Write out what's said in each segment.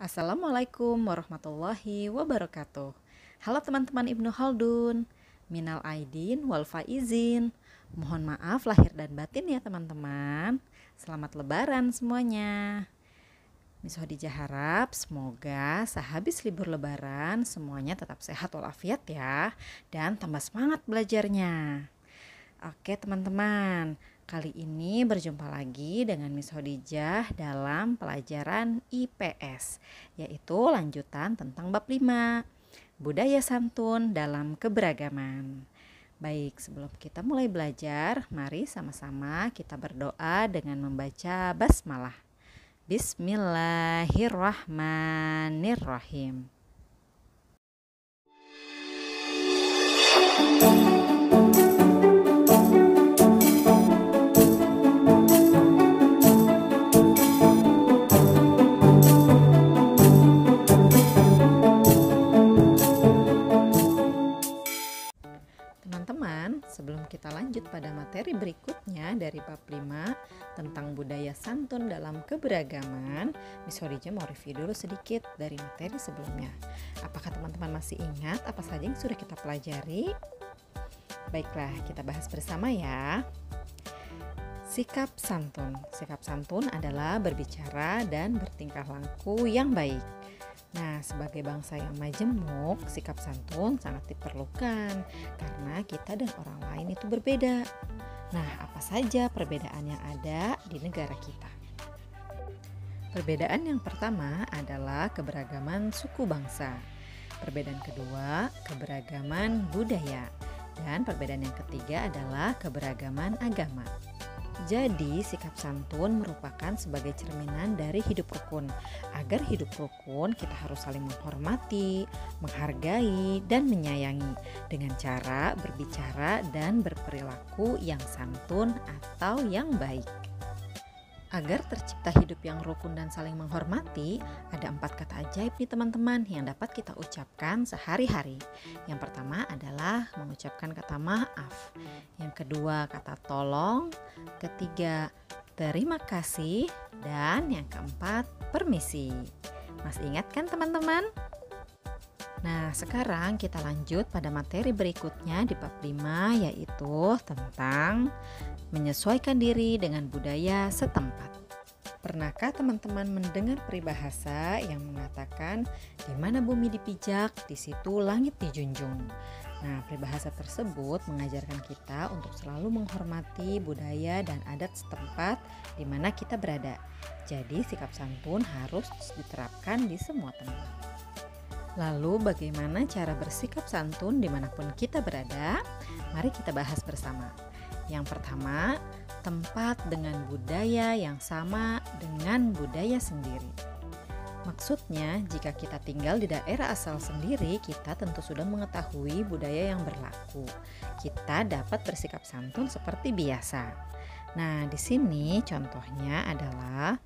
Assalamualaikum warahmatullahi wabarakatuh. Halo teman-teman Ibnu Khaldun. Minal aidin wal faizin. Mohon maaf lahir dan batin ya teman-teman. Selamat lebaran semuanya. Miss Khadijah harap semoga sehabis libur lebaran semuanya tetap sehat walafiat ya, dan tambah semangat belajarnya. Oke teman-teman, kali ini berjumpa lagi dengan Miss Khadijah dalam pelajaran IPS, yaitu lanjutan tentang bab 5, budaya santun dalam keberagaman. Baik, sebelum kita mulai belajar, mari sama-sama kita berdoa dengan membaca basmalah. Bismillahirrahmanirrahim. Teman-teman, sebelum kita lanjut pada materi berikutnya dari bab 5 tentang budaya santun dalam keberagaman, Miss Khadijah mau review dulu sedikit dari materi sebelumnya. Apakah teman-teman masih ingat apa saja yang sudah kita pelajari? Baiklah, kita bahas bersama ya. Sikap santun. Sikap santun adalah berbicara dan bertingkah laku yang baik. Nah, sebagai bangsa yang majemuk, sikap santun sangat diperlukan karena kita dan orang lain itu berbeda. Nah, apa saja perbedaan yang ada di negara kita? Perbedaan yang pertama adalah keberagaman suku bangsa. Perbedaan kedua, keberagaman budaya. Dan perbedaan yang ketiga adalah keberagaman agama. Jadi, sikap santun merupakan sebagai cerminan dari hidup rukun. Agar hidup rukun, kita harus saling menghormati, menghargai, dan menyayangi dengan cara berbicara dan berperilaku yang santun atau yang baik. Agar tercipta hidup yang rukun dan saling menghormati, ada 4 kata ajaib nih teman-teman yang dapat kita ucapkan sehari-hari. Yang pertama adalah mengucapkan kata maaf. Yang kedua kata tolong. Ketiga terima kasih. Dan yang keempat permisi. Masih ingat kan teman-teman? Nah, sekarang kita lanjut pada materi berikutnya di bab 5, yaitu tentang menyesuaikan diri dengan budaya setempat. Pernahkah teman-teman mendengar peribahasa yang mengatakan di mana bumi dipijak, di situ langit dijunjung? Nah, peribahasa tersebut mengajarkan kita untuk selalu menghormati budaya dan adat setempat di mana kita berada. Jadi, sikap santun harus diterapkan di semua tempat. Lalu bagaimana cara bersikap santun dimanapun kita berada? Mari kita bahas bersama. Yang pertama, tempat dengan budaya yang sama dengan budaya sendiri. Maksudnya, jika kita tinggal di daerah asal sendiri, kita tentu sudah mengetahui budaya yang berlaku. Kita dapat bersikap santun seperti biasa. Nah, di sini contohnya adalah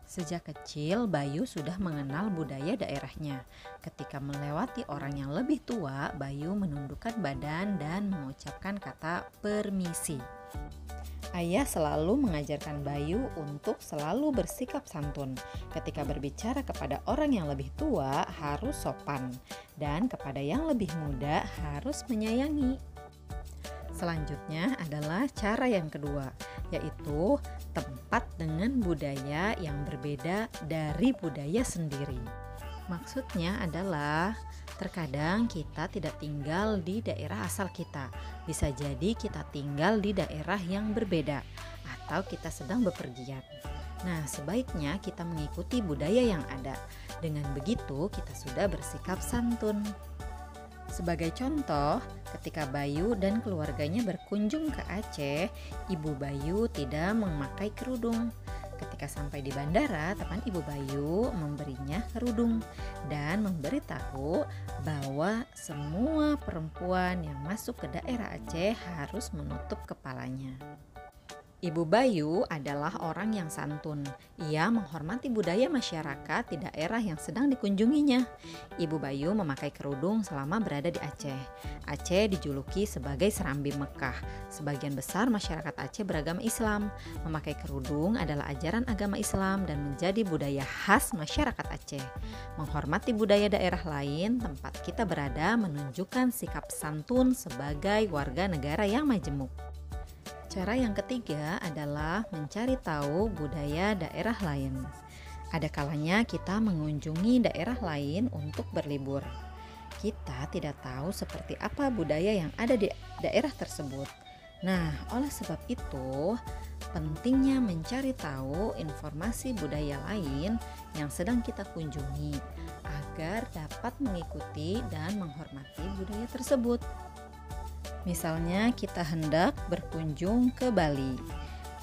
sejak kecil, Bayu sudah mengenal budaya daerahnya. Ketika melewati orang yang lebih tua, Bayu menundukkan badan dan mengucapkan kata permisi. Ayah selalu mengajarkan Bayu untuk selalu bersikap santun. Ketika berbicara kepada orang yang lebih tua harus sopan, dan kepada yang lebih muda harus menyayangi. Selanjutnya adalah cara yang kedua, yaitu tempat dengan budaya yang berbeda dari budaya sendiri. Maksudnya adalah terkadang kita tidak tinggal di daerah asal kita. Bisa jadi kita tinggal di daerah yang berbeda atau kita sedang bepergian. Nah, sebaiknya kita mengikuti budaya yang ada. Dengan begitu kita sudah bersikap santun. Sebagai contoh, ketika Bayu dan keluarganya berkunjung ke Aceh, Ibu Bayu tidak memakai kerudung. Ketika sampai di bandara, teman Ibu Bayu memberinya kerudung dan memberitahu bahwa semua perempuan yang masuk ke daerah Aceh harus menutup kepalanya. Ibu Bayu adalah orang yang santun. Ia menghormati budaya masyarakat di daerah yang sedang dikunjunginya. Ibu Bayu memakai kerudung selama berada di Aceh. Aceh dijuluki sebagai Serambi Mekah. Sebagian besar masyarakat Aceh beragama Islam. Memakai kerudung adalah ajaran agama Islam dan menjadi budaya khas masyarakat Aceh. Menghormati budaya daerah lain tempat kita berada menunjukkan sikap santun sebagai warga negara yang majemuk. Cara yang ketiga adalah mencari tahu budaya daerah lain. Ada kalanya kita mengunjungi daerah lain untuk berlibur. Kita tidak tahu seperti apa budaya yang ada di daerah tersebut. Nah, oleh sebab itu, pentingnya mencari tahu informasi budaya lain yang sedang kita kunjungi agar dapat mengikuti dan menghormati budaya tersebut. Misalnya kita hendak berkunjung ke Bali.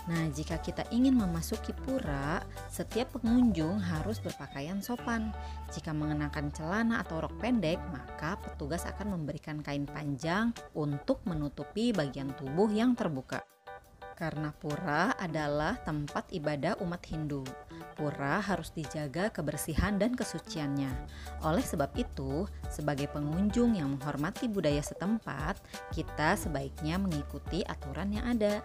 Nah, jika kita ingin memasuki pura, setiap pengunjung harus berpakaian sopan. Jika mengenakan celana atau rok pendek, maka petugas akan memberikan kain panjang untuk menutupi bagian tubuh yang terbuka. Karena pura adalah tempat ibadah umat Hindu, pura harus dijaga kebersihan dan kesuciannya. Oleh sebab itu, sebagai pengunjung yang menghormati budaya setempat, kita sebaiknya mengikuti aturan yang ada.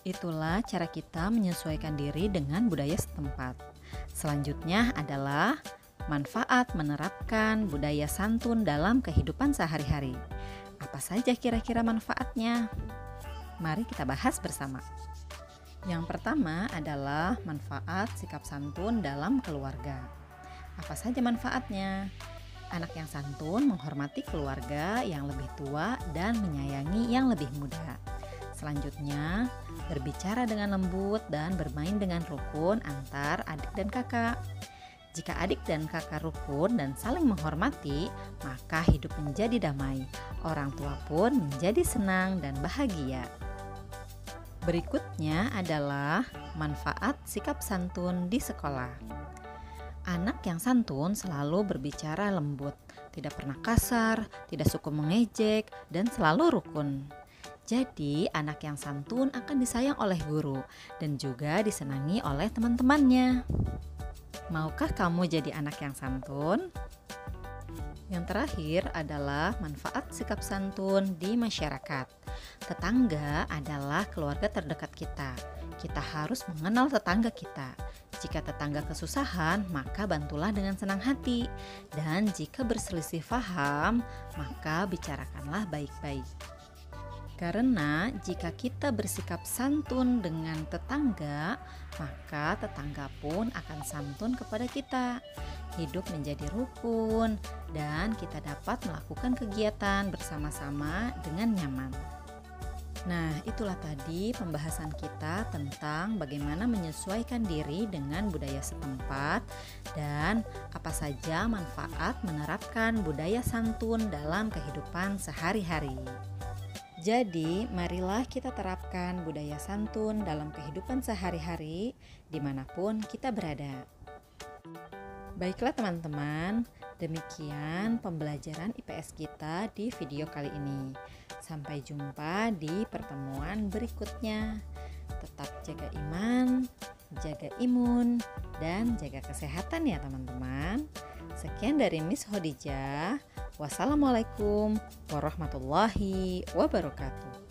Itulah cara kita menyesuaikan diri dengan budaya setempat. Selanjutnya adalah manfaat menerapkan budaya santun dalam kehidupan sehari-hari. Apa saja kira-kira manfaatnya? Mari kita bahas bersama. Yang pertama adalah manfaat sikap santun dalam keluarga. Apa saja manfaatnya? Anak yang santun menghormati keluarga yang lebih tua dan menyayangi yang lebih muda. Selanjutnya, berbicara dengan lembut dan bermain dengan rukun antar adik dan kakak. Jika adik dan kakak rukun dan saling menghormati, maka hidup menjadi damai. Orang tua pun menjadi senang dan bahagia. Berikutnya adalah manfaat sikap santun di sekolah. Anak yang santun selalu berbicara lembut, tidak pernah kasar, tidak suka mengejek, dan selalu rukun. Jadi, anak yang santun akan disayang oleh guru dan juga disenangi oleh teman-temannya. Maukah kamu jadi anak yang santun? Yang terakhir adalah manfaat sikap santun di masyarakat. Tetangga adalah keluarga terdekat kita. Kita harus mengenal tetangga kita. Jika tetangga kesusahan, maka bantulah dengan senang hati. Dan jika berselisih paham, maka bicarakanlah baik-baik. Karena jika kita bersikap santun dengan tetangga, maka tetangga pun akan santun kepada kita. Hidup menjadi rukun dan kita dapat melakukan kegiatan bersama-sama dengan nyaman. Nah, itulah tadi pembahasan kita tentang bagaimana menyesuaikan diri dengan budaya setempat dan apa saja manfaat menerapkan budaya santun dalam kehidupan sehari-hari. Jadi, marilah kita terapkan budaya santun dalam kehidupan sehari-hari dimanapun kita berada. Baiklah teman-teman, demikian pembelajaran IPS kita di video kali ini. Sampai jumpa di pertemuan berikutnya. Tetap jaga iman, jaga imun, dan jaga kesehatan ya teman-teman. Sekian dari Miss Khadijah. Wassalamualaikum warahmatullahi wabarakatuh.